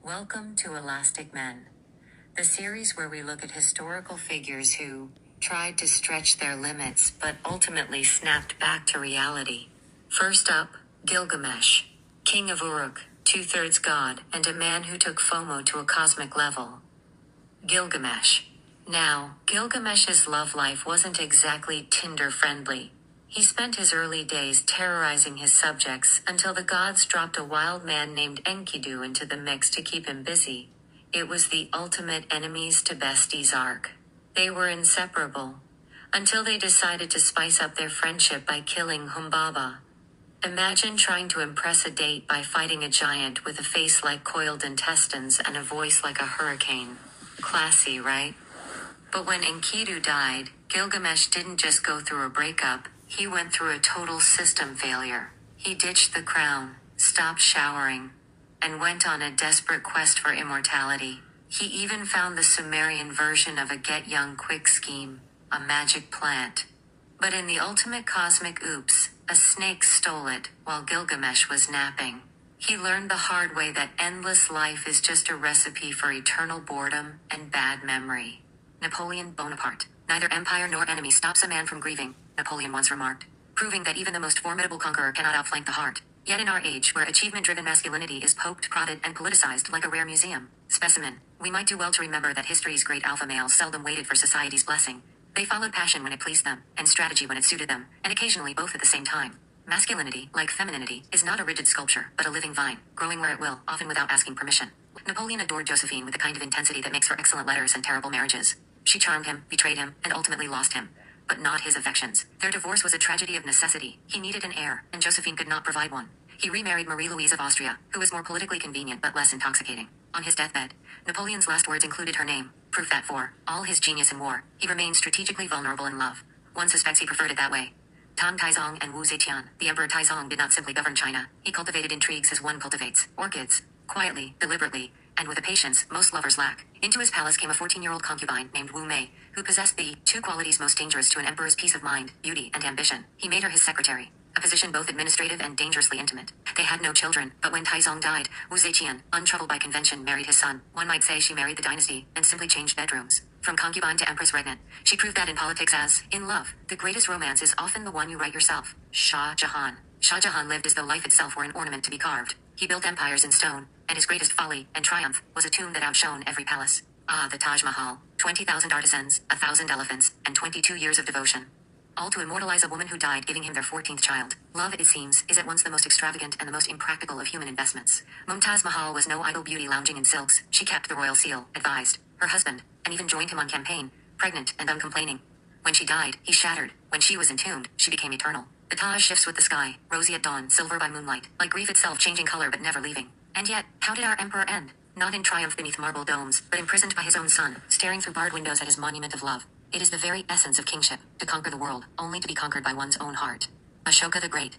Welcome to Elastic Men, the series where we look at historical figures who tried to stretch their limits but ultimately snapped back to reality. First up, Gilgamesh, King of Uruk, two-thirds god, and a man who took FOMO to a cosmic level. Gilgamesh. Now, Gilgamesh's love life wasn't exactly Tinder-friendly. He spent his early days terrorizing his subjects until the gods dropped a wild man named Enkidu into the mix to keep him busy. It was the ultimate enemies to besties arc. They were inseparable, until they decided to spice up their friendship by killing Humbaba. Imagine trying to impress a date by fighting a giant with a face like coiled intestines and a voice like a hurricane. Classy, right? But when Enkidu died, Gilgamesh didn't just go through a breakup, he went through a total system failure. He ditched the crown, stopped showering, and went on a desperate quest for immortality. He even found the Sumerian version of a get-young-quick scheme, a magic plant. But in the ultimate cosmic oops, a snake stole it while Gilgamesh was napping. He learned the hard way that endless life is just a recipe for eternal boredom and bad memory. Napoleon Bonaparte. Neither empire nor enemy stops a man from grieving, Napoleon once remarked, proving that even the most formidable conqueror cannot outflank the heart. Yet in our age where achievement-driven masculinity is poked, prodded, and politicized like a rare museum specimen, we might do well to remember that history's great alpha males seldom waited for society's blessing. They followed passion when it pleased them, and strategy when it suited them, and occasionally both at the same time. Masculinity, like femininity, is not a rigid sculpture, but a living vine, growing where it will, often without asking permission. Napoleon adored Josephine with the kind of intensity that makes for excellent letters and terrible marriages. She charmed him, betrayed him, and ultimately lost him. But not his affections. Their divorce was a tragedy of necessity. He needed an heir, and Josephine could not provide one. He remarried Marie-Louise of Austria, who was more politically convenient but less intoxicating. On his deathbed, Napoleon's last words included her name, proof that for all his genius in war, he remained strategically vulnerable in love. One suspects he preferred it that way. Taizong Wu Zetian, the Emperor Taizong did not simply govern China. He cultivated intrigues as one cultivates orchids, quietly, deliberately, and with a patience most lovers lack. Into his palace came a 14-year-old concubine named Wu Mei, who possessed the two qualities most dangerous to an emperor's peace of mind, beauty and ambition. He made her his secretary, a position both administrative and dangerously intimate. They had no children, but when Taizong died, Wu Zetian, untroubled by convention, married his son. One might say she married the dynasty, and simply changed bedrooms. From concubine to empress regnant, she proved that in politics as, in love, the greatest romance is often the one you write yourself. Shah Jahan. Shah Jahan lived as though life itself were an ornament to be carved. He built empires in stone, and his greatest folly and triumph was a tomb that outshone every palace. The Taj Mahal, 20,000 artisans, 1,000 elephants, and 22 years of devotion. All to immortalize a woman who died, giving him their 14th child. Love, it seems, is at once the most extravagant and the most impractical of human investments. Mumtaz Mahal was no idle beauty lounging in silks. She kept the royal seal, advised her husband, and even joined him on campaign, pregnant and uncomplaining. When she died, he shattered. When she was entombed, she became eternal. The Taj shifts with the sky, rosy at dawn, silver by moonlight, like grief itself changing color but never leaving. And yet, how did our emperor end? Not in triumph beneath marble domes, but imprisoned by his own son, staring through barred windows at his monument of love. It is the very essence of kingship, to conquer the world, only to be conquered by one's own heart. Ashoka the Great.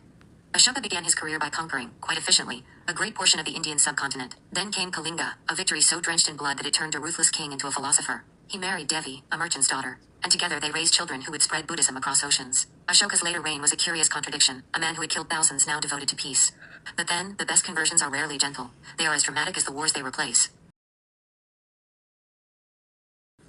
Ashoka began his career by conquering, quite efficiently, a great portion of the Indian subcontinent. Then came Kalinga, a victory so drenched in blood that it turned a ruthless king into a philosopher. He married Devi, a merchant's daughter, and together they raised children who would spread Buddhism across oceans. Ashoka's later reign was a curious contradiction, a man who had killed thousands now devoted to peace. But then, the best conversions are rarely gentle. They are as dramatic as the wars they replace.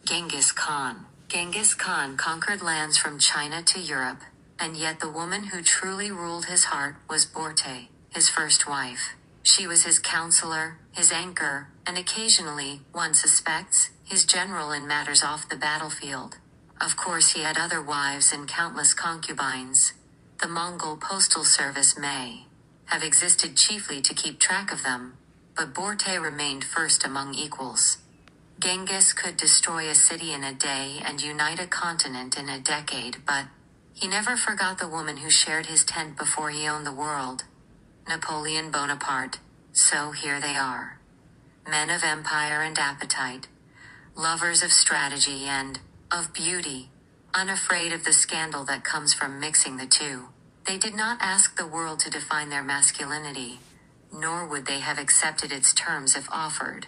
Genghis Khan. Genghis Khan conquered lands from China to Europe, and yet the woman who truly ruled his heart was Borte, his first wife. She was his counselor, his anchor, and occasionally, one suspects, his general in matters off the battlefield. Of course he had other wives and countless concubines. The Mongol postal service may have existed chiefly to keep track of them, but Borte remained first among equals. Genghis could destroy a city in a day and unite a continent in a decade, but he never forgot the woman who shared his tent before he owned the world. Napoleon Bonaparte. So here they are. Men of empire and appetite, lovers of strategy and of beauty, unafraid of the scandal that comes from mixing the two. They did not ask the world to define their masculinity, nor would they have accepted its terms if offered.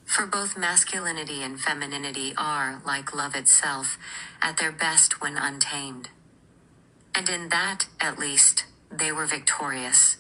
For both masculinity and femininity are, like love itself, at their best when untamed. And in that, at least, they were victorious.